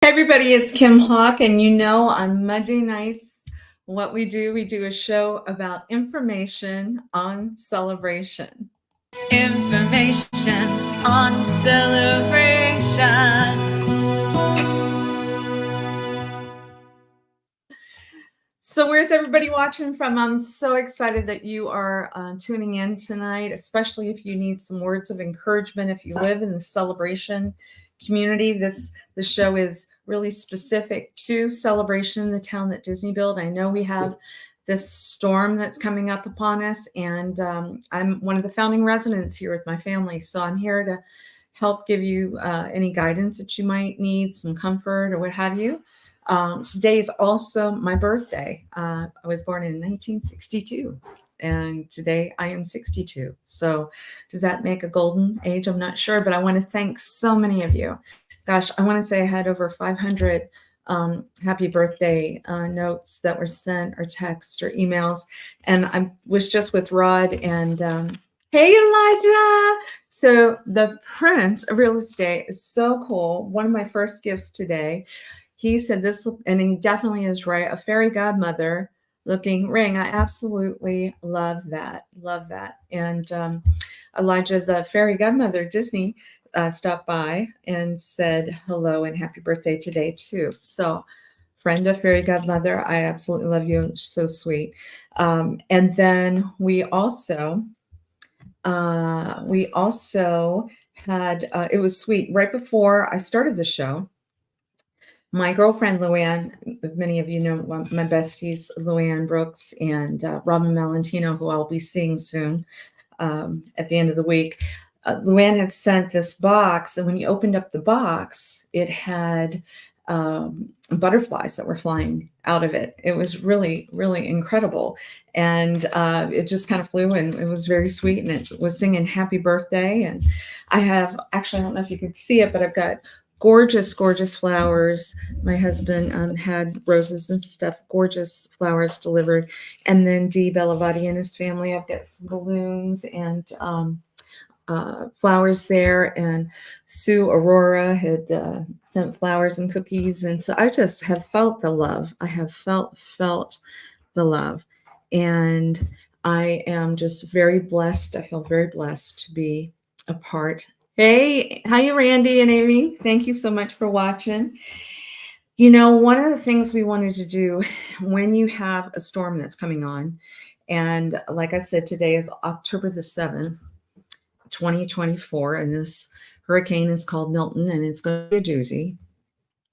Hey everybody, it's Kim Hawk, and on Monday nights, what we do a show about information on celebration. Information on celebration. So where's everybody watching from? I'm so excited that you are tuning in tonight, especially if you need some words of encouragement. If you live in the celebration community, the show is really specific to celebration, the town that Disney built. I know we have this storm that's coming up upon us, and I'm one of the founding residents here with my family, so I'm here to help give you any guidance that you might need, some comfort or what have you. Today is also my birthday. I was born in 1962, and today I am 62. So, does that make a golden age? I'm not sure, but I want to thank so many of you. Gosh, I want to say I had over 500 happy birthday notes that were sent, or texts, or emails. And I was just with Rod and hey, Elijah. So, the Prince of Real Estate is so cool. One of my first gifts today. He said this, and he definitely is right, a fairy godmother looking ring. I absolutely love that. Love that. And Elijah, the fairy godmother, Disney, stopped by and said hello and happy birthday today, too. So, friend of fairy godmother, I absolutely love you. So sweet. And then we also had, it was sweet. Right before I started the show, my girlfriend Luann, many of you know my besties, Luann Brooks and Robin Valentino, who I'll be seeing soon at the end of the week. Luann had sent this box, and when you opened up the box, it had butterflies that were flying out of it. It was really, really incredible. And it just kind of flew, and it was very sweet. And it was singing happy birthday. And I have, actually, I don't know if you can see it, but I've got gorgeous, gorgeous flowers. My husband had roses and stuff, gorgeous flowers delivered. And then Dee Bellavati and his family, I've got some balloons and flowers there. And Sue Aurora had sent flowers and cookies. And so I just have felt the love. I have felt the love. And I am just very blessed. I feel very blessed to be a part. Hey, how you, Randy and Amy? Thank you so much for watching. One of the things we wanted to do when you have a storm that's coming on, and like I said, today is October the 7th, 2024, and this hurricane is called Milton, and it's going to be a doozy.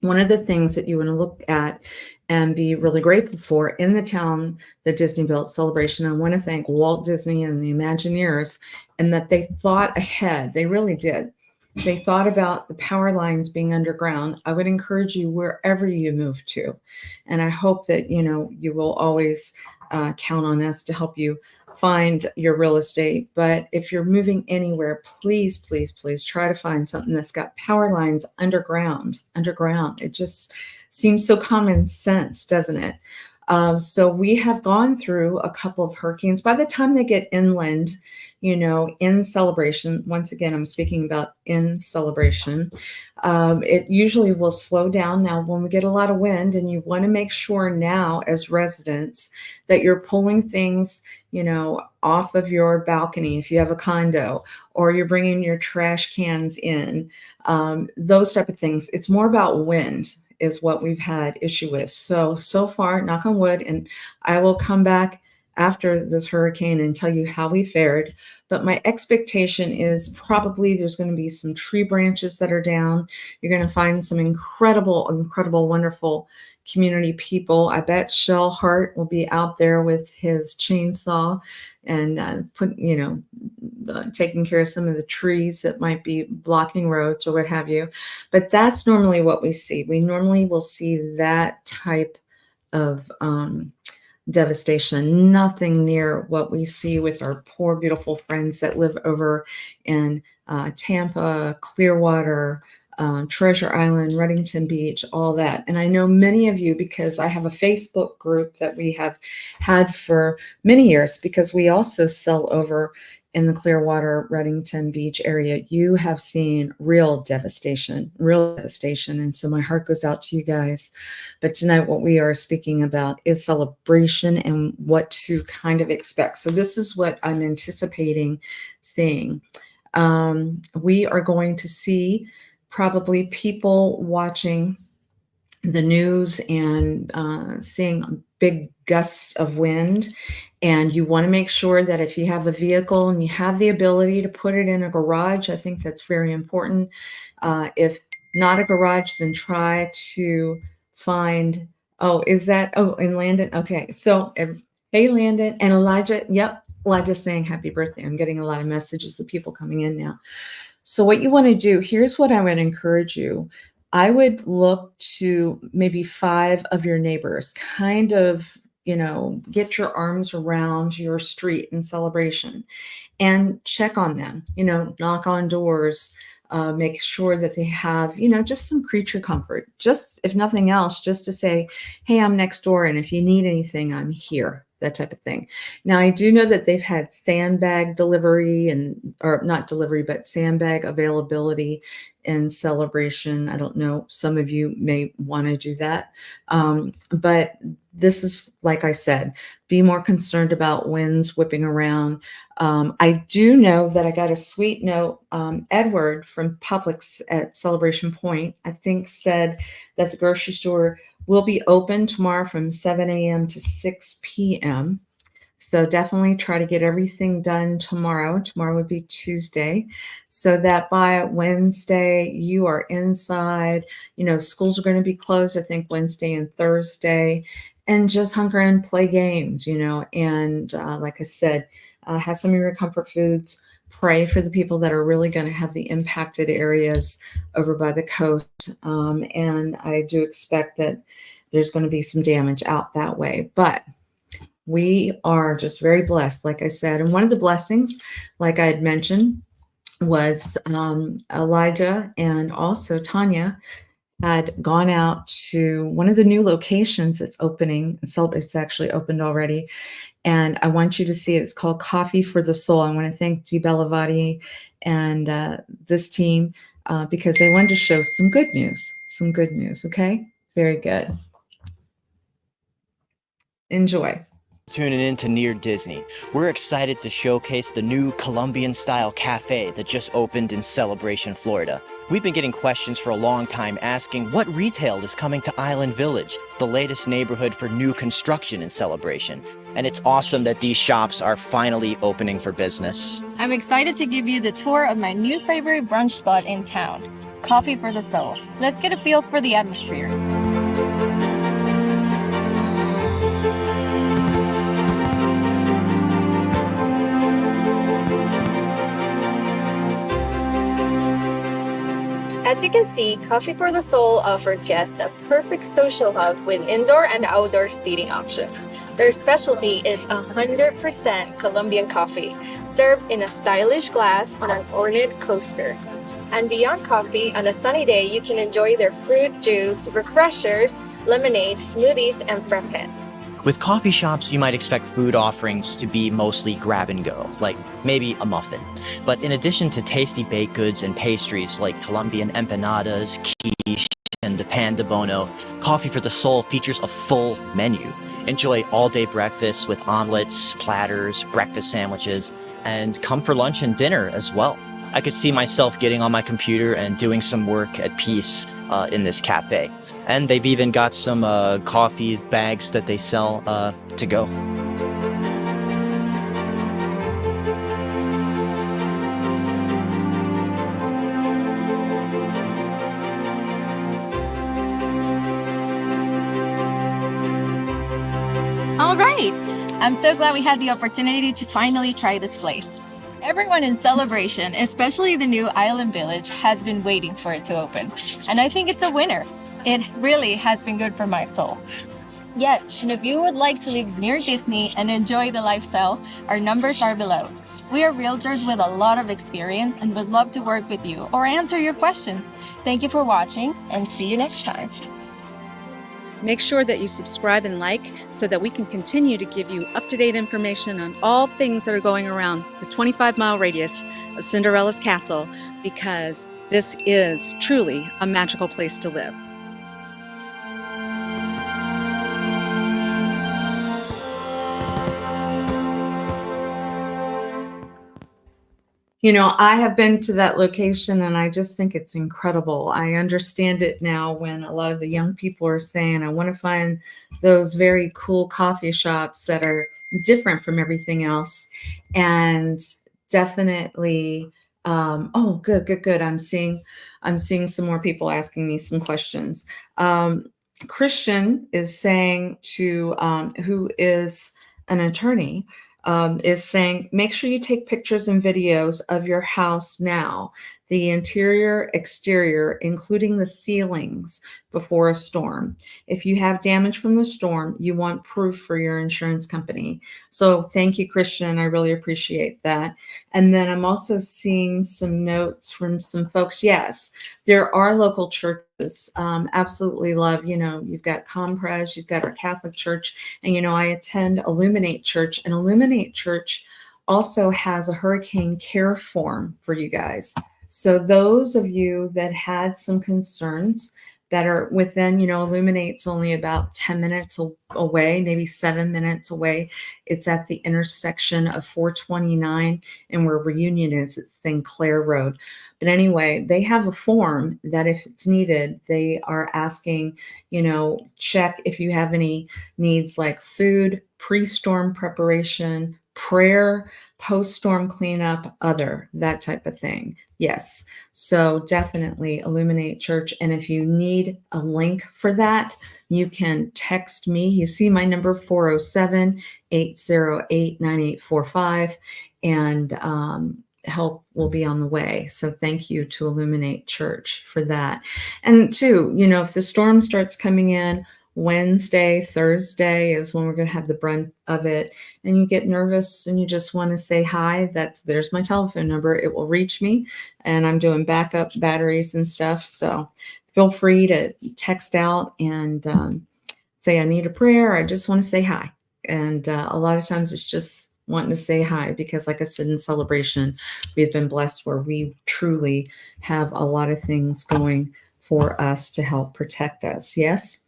One of the things that you want to look at and be really grateful for in the town that Disney built, Celebration, I want to thank Walt Disney and the Imagineers, and that they thought ahead. They really did. They thought about the power lines being underground. I would encourage you wherever you move to. And I hope that, you will always count on us to help you find your real estate. But if you're moving anywhere, please, please, please try to find something that's got power lines underground. It just seems so common sense, doesn't it? So we have gone through a couple of hurricanes. By the time they get inland, in Celebration, once again, I'm speaking about in Celebration, it usually will slow down now when we get a lot of wind, and you want to make sure now as residents that you're pulling things, off of your balcony if you have a condo, or you're bringing your trash cans in, those type of things. It's more about wind is what we've had issue with. So far, knock on wood, and I will come back after this hurricane and tell you how we fared. But my expectation is probably there's going to be some tree branches that are down. You're going to find some incredible, wonderful community people. I bet Shell Hart will be out there with his chainsaw and taking care of some of the trees that might be blocking roads or what have you. But that's normally what we see. We normally will see that type of devastation, nothing near what we see with our poor, beautiful friends that live over in Tampa, Clearwater, Treasure Island, Reddington Beach, all that. And I know many of you, because I have a Facebook group that we have had for many years, because we also sell over in the Clearwater, Reddington Beach area, you have seen real devastation, real devastation. And so my heart goes out to you guys. But tonight, what we are speaking about is celebration and what to kind of expect. So this is what I'm anticipating seeing. We are going to see probably people watching the news and seeing big gusts of wind. And you want to make sure that if you have a vehicle and you have the ability to put it in a garage, I think that's very important. If not a garage, then try to find, in Landon? Okay, so hey, Landon and Elijah. Yep, Elijah's saying happy birthday. I'm getting a lot of messages of people coming in now. So what you want to do, here's what I would encourage you. I would look to maybe 5 of your neighbors, kind of, get your arms around your street in celebration and check on them, knock on doors, make sure that they have, just some creature comfort, just if nothing else, just to say, hey, I'm next door. And if you need anything, I'm here, that type of thing. Now, I do know that they've had sandbag delivery or not delivery, but sandbag availability in celebration. I don't know. Some of you may want to do that. But this is, like I said, be more concerned about winds whipping around. I do know that I got a sweet note. Edward from Publix at Celebration Point, I think, said that the grocery store will be open tomorrow from 7 a.m. to 6 p.m. So definitely try to get everything done tomorrow. Tomorrow would be Tuesday, so that by Wednesday you are inside. Schools are going to be closed, I think, Wednesday and Thursday, and just hunker and play games, and like I said, have some of your comfort foods. Pray for the people that are really going to have the impacted areas over by the coast. And I do expect that there's going to be some damage out that way. But we are just very blessed, like I said. And one of the blessings, like I had mentioned, was Elijah and also Tanya had gone out to one of the new locations that's opening. It's actually opened already. And I want you to see it. It's called Coffee for the Soul. I want to thank Dee Bellavati and this team because they wanted to show some good news. Okay? Very good. Enjoy. Tuning in to Near Disney. We're excited to showcase the new Colombian-style cafe that just opened in Celebration, Florida. We've been getting questions for a long time asking what retail is coming to Island Village, the latest neighborhood for new construction in Celebration. And it's awesome that these shops are finally opening for business. I'm excited to give you the tour of my new favorite brunch spot in town, Coffee for the Soul. Let's get a feel for the atmosphere. As you can see, Coffee for the Soul offers guests a perfect social hub with indoor and outdoor seating options. Their specialty is 100% Colombian coffee, served in a stylish glass on an ornate coaster. And beyond coffee, on a sunny day, you can enjoy their fruit juice, refreshers, lemonade, smoothies, and frappes. With coffee shops, you might expect food offerings to be mostly grab and go, like maybe a muffin. But in addition to tasty baked goods and pastries like Colombian empanadas, quiche, and the pan de bono, Coffee for the Soul features a full menu. Enjoy all-day breakfast with omelets, platters, breakfast sandwiches, and come for lunch and dinner as well. I could see myself getting on my computer and doing some work at peace in this cafe. And they've even got some coffee bags that they sell to go. All right! I'm so glad we had the opportunity to finally try this place. Everyone in Celebration, especially the new Island Village, has been waiting for it to open. And I think it's a winner. It really has been good for my soul. Yes, and if you would like to live near Disney and enjoy the lifestyle, our numbers are below. We are realtors with a lot of experience and would love to work with you or answer your questions. Thank you for watching and see you next time. Make sure that you subscribe and like so that we can continue to give you up-to-date information on all things that are going around the 25-mile radius of Cinderella's castle, because this is truly a magical place to live. You know, I have been to that location and I just think it's incredible. I understand it now when a lot of the young people are saying, I want to find those very cool coffee shops that are different from everything else. And definitely, oh, good. I'm seeing some more people asking me some questions. Christian is saying to, who is an attorney, is saying, make sure you take pictures and videos of your house now, the interior, exterior, including the ceilings before a storm. If you have damage from the storm, you want proof for your insurance company. So thank you, Christian. I really appreciate that. And then I'm also seeing some notes from some folks. Yes, there are local churches. Absolutely love, you've got Compres, you've got our Catholic Church, and, I attend Illuminate Church, and Illuminate Church also has a hurricane care form for you guys. So those of you that had some concerns that are within, Illuminate's only about 10 minutes away, maybe 7 minutes away. It's at the intersection of 429 and where Reunion is, it's Sinclair Road. But anyway, they have a form that if it's needed, they are asking, check if you have any needs like food, pre-storm preparation, prayer, post-storm cleanup, that type of thing. Yes. So definitely Illuminate Church. And if you need a link for that, you can text me. You see my number, 407-808-9845, and help will be on the way. So thank you to Illuminate Church for that. And two, if the storm starts coming in, Wednesday, Thursday is when we're going to have the brunt of it, and you get nervous and you just want to say hi, there's my telephone number. It will reach me, and I'm doing backup batteries and stuff. So feel free to text out and say, I need a prayer. I just want to say hi. And a lot of times it's just wanting to say hi, because like I said, in celebration, we've been blessed where we truly have a lot of things going for us to help protect us. Yes.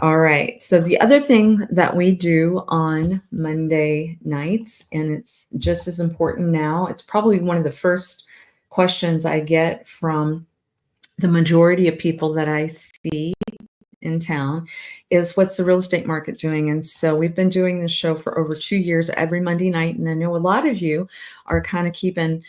All right. So the other thing that we do on Monday nights, and it's just as important now, it's probably one of the first questions I get from the majority of people that I see in town, is what's the real estate market doing? And so we've been doing this show for over 2 years every Monday night. And I know a lot of you are kind of keeping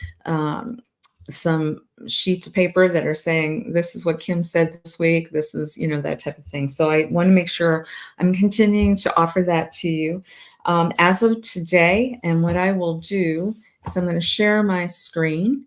some sheets of paper that are saying, this is what Kim said this week. This is, that type of thing. So I want to make sure I'm continuing to offer that to you as of today. And what I will do is I'm going to share my screen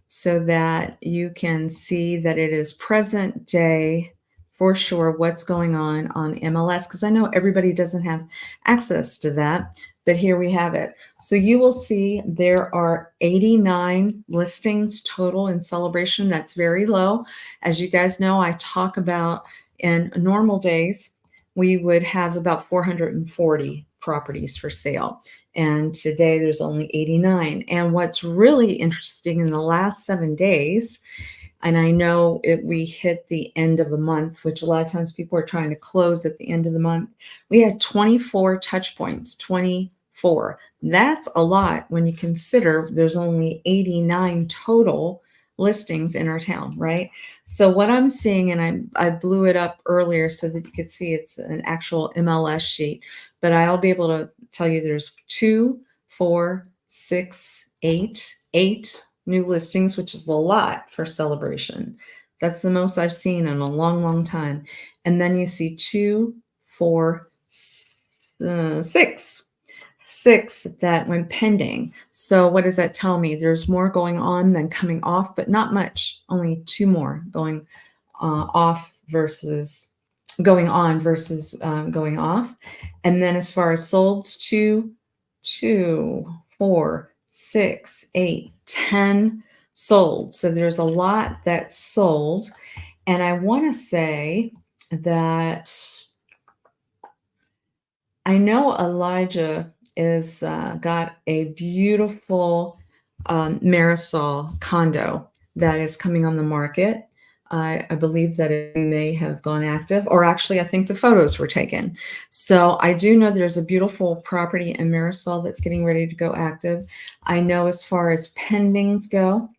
so that you can see that it is present day for sure what's going on MLS, because I know everybody doesn't have access to that. But here we have it. So you will see there are 89 listings total in celebration. That's very low. As you guys know, I talk about in normal days, we would have about 440 properties for sale. And today there's only 89. And what's really interesting, in the last 7 days, and I know we hit the end of a month, which a lot of times people are trying to close at the end of the month. We had 24 touch points, 24. That's a lot when you consider there's only 89 total listings in our town, right? So what I'm seeing, and I blew it up earlier so that you could see it's an actual MLS sheet, but I'll be able to tell you there's 2, 4, 6, 8 new listings, which is a lot for celebration. That's the most I've seen in a long, long time. And then you see 2, 4, 6 that went pending. So what does that tell me? There's more going on than coming off, but not much. Only 2 more going off versus going on versus going off. And then as far as sold, 2, 4, 6, 8, 10 sold. So there's a lot that's sold. And I want to say that I know Elijah is got a beautiful Marisol condo that is coming on the market. I believe that it may have gone active, or actually, I think the photos were taken. So I do know there's a beautiful property in Marisol that's getting ready to go active. I know as far as pendings go,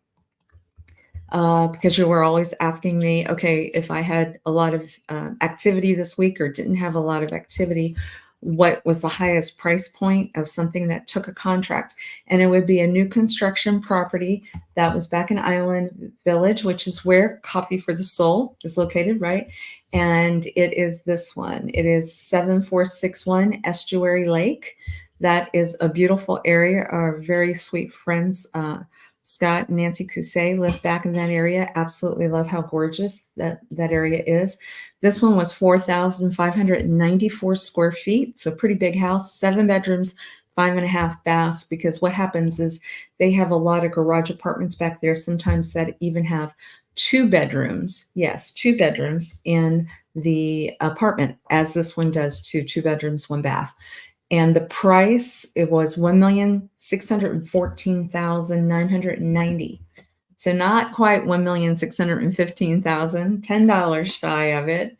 because you were always asking me, okay, if I had a lot of activity this week or didn't have a lot of activity, what was the highest price point of something that took a contract? And it would be a new construction property that was back in Island Village, which is where Coffee for the Soul is located, right? And it is this one. It is 7461 Estuary Lake. That is a beautiful area. Our very sweet friends, Scott and Nancy Cousset, live back in that area. Absolutely love how gorgeous that area is. This one was 4,594 square feet, so pretty big house, 7 bedrooms, 5.5 baths, because what happens is they have a lot of garage apartments back there, sometimes that even have 2 bedrooms. Yes, 2 bedrooms in the apartment, as this one does too, 2 bedrooms, 1 bath. And the price, it was $1,614,990. So not quite $1,615,000, $10 shy of it.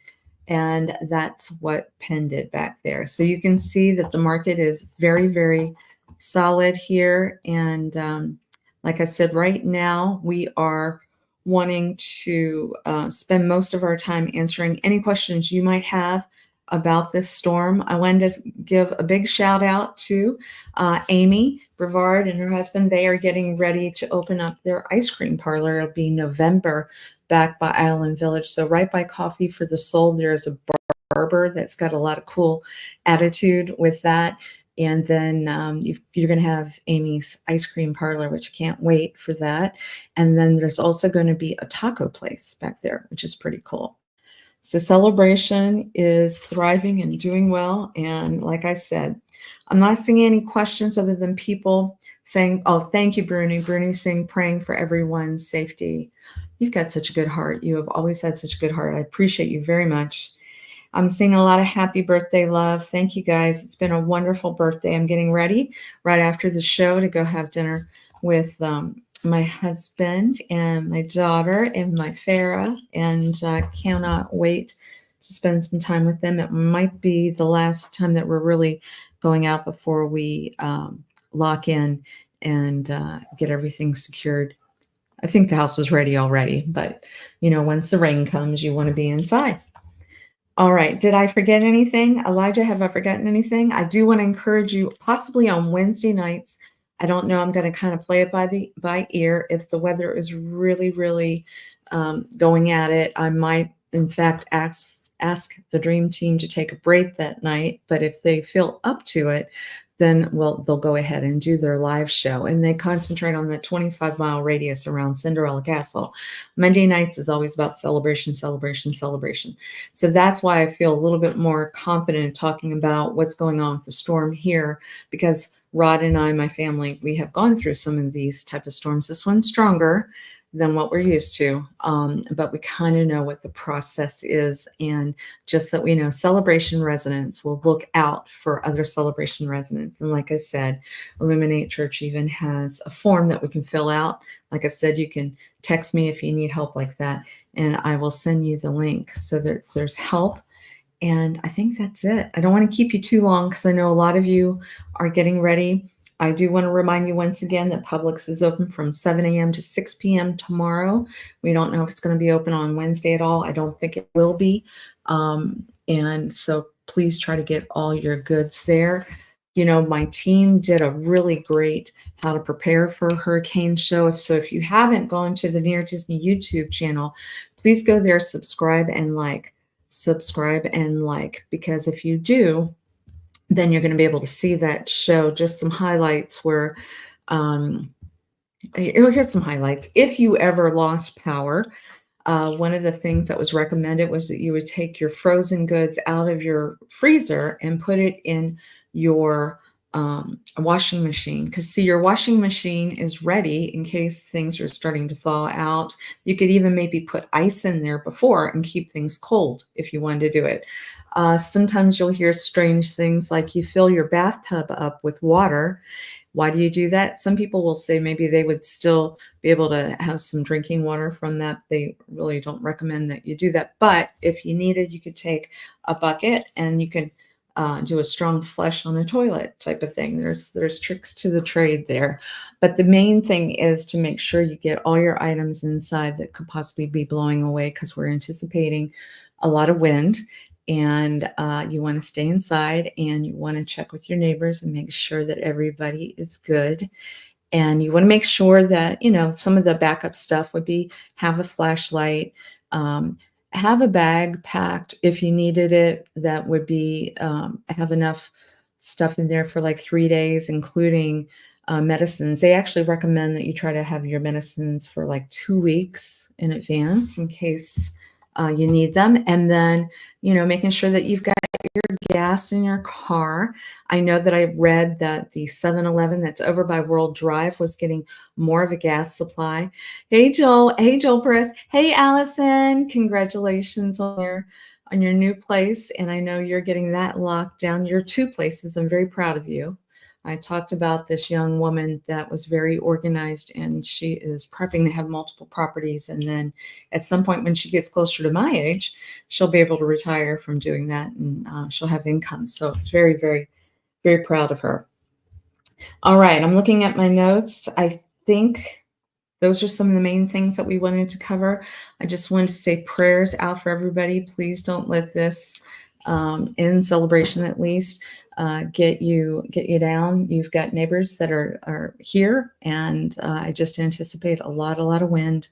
And that's what Penn did back there. So you can see that the market is very, very solid here. And like I said, right now we are wanting to spend most of our time answering any questions you might have about this storm. I wanted to give a big shout out to Amy Brevard and her husband. They are getting ready to open up their ice cream parlor. It'll be November back by Island Village. So right by Coffee for the Soul, there's a barber that's got a lot of cool attitude with that. And then you're going to have Amy's ice cream parlor, which I can't wait for that. And then there's also going to be a taco place back there, which is pretty cool. So Celebration is thriving and doing well. And like I said, I'm not seeing any questions other than people saying, oh, thank you, Bruni. Bruni saying, praying for everyone's safety. You've got such a good heart. You have always had such a good heart. I appreciate you very much. I'm seeing a lot of happy birthday love. Thank you, guys. It's been a wonderful birthday. I'm getting ready right after the show to go have dinner with my husband and my daughter and my Farah, and cannot wait to spend some time with them. It might be the last time that we're really going out before we lock in and get everything secured. I think the house is ready already, but once the rain comes, you want to be inside. All right. Did I forget anything? Elijah, have I forgotten anything? I do want to encourage you, possibly on Wednesday nights. I don't know. I'm going to kind of play it by ear. If the weather is really, really going at it, I might, in fact, ask the Dream Team to take a break that night. But if they feel up to it, then they'll go ahead and do their live show. And they concentrate on the 25-mile radius around Cinderella Castle. Monday nights is always about celebration, celebration, celebration. So that's why I feel a little bit more confident in talking about what's going on with the storm here, because Rod and I, my family, we have gone through some of these type of storms. This one's stronger than what we're used to, but we kind of know what the process is. And just that we know Celebration residents will look out for other Celebration residents. And like I said, Illuminate Church even has a form that we can fill out. Like I said, you can text me if you need help like that, and I will send you the link so that there's help. And I think that's it. I don't want to keep you too long because I know a lot of you are getting ready. I do want to remind you once again that Publix is open from 7 a.m. to 6 p.m. tomorrow. We don't know if it's going to be open on Wednesday at all. I don't think it will be. And so please try to get all your goods there. My team did a really great how to prepare for a hurricane show. If you haven't gone to the Near Disney YouTube channel, please go there, subscribe and like, because if you do, then you're going to be able to see that show, just some highlights where, here's some highlights. If you ever lost power, one of the things that was recommended was that you would take your frozen goods out of your freezer and put it in your a washing machine, because see, your washing machine is ready in case things are starting to thaw out. You could even maybe put ice in there before and keep things cold if you wanted to do it. Sometimes you'll hear strange things like you fill your bathtub up with water. Why do you do that? Some people will say maybe they would still be able to have some drinking water from that. They really don't recommend that you do that. But if you needed, you could take a bucket and you can do a strong flush on a toilet type of thing. There's tricks to the trade there. But the main thing is to make sure you get all your items inside that could possibly be blowing away, because we're anticipating a lot of wind. And you want to stay inside, and you want to check with your neighbors and make sure that everybody is good. And you want to make sure that, some of the backup stuff would be have a flashlight, have a bag packed if you needed it. That would be have enough stuff in there for like 3 days, including medicines. They actually recommend that you try to have your medicines for like 2 weeks in advance in case you need them. And then, making sure that you've got your gas in your car. I know that I read that the 7-Eleven that's over by World Drive was getting more of a gas supply. Hey, Joel. Hey, Joel Press. Hey, Allison. Congratulations on your new place. And I know you're getting that locked down. Your 2 places. I'm very proud of you. I talked about this young woman that was very organized, and she is prepping to have multiple properties. And then at some point when she gets closer to my age, she'll be able to retire from doing that, and she'll have income. So very, very, very proud of her. All right. I'm looking at my notes. I think those are some of the main things that we wanted to cover. I just wanted to say prayers out for everybody. Please don't let this in celebration, at least, get you down. You've got neighbors that are here, and I just anticipate a lot of wind,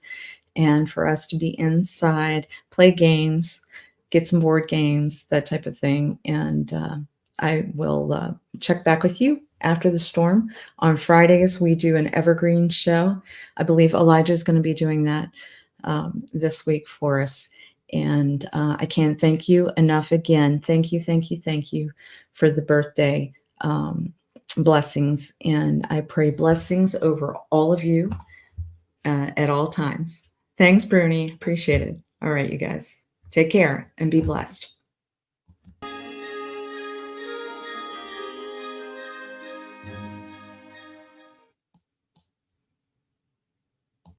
and for us to be inside, play games, get some board games, that type of thing. And I will check back with you after the storm. On Fridays, we do an evergreen show. I believe Elijah is going to be doing that this week for us. And I can't thank you enough again. Thank you for the birthday blessings. And I pray blessings over all of you at all times. Thanks, Bruni. Appreciate it. All right, you guys. Take care and be blessed.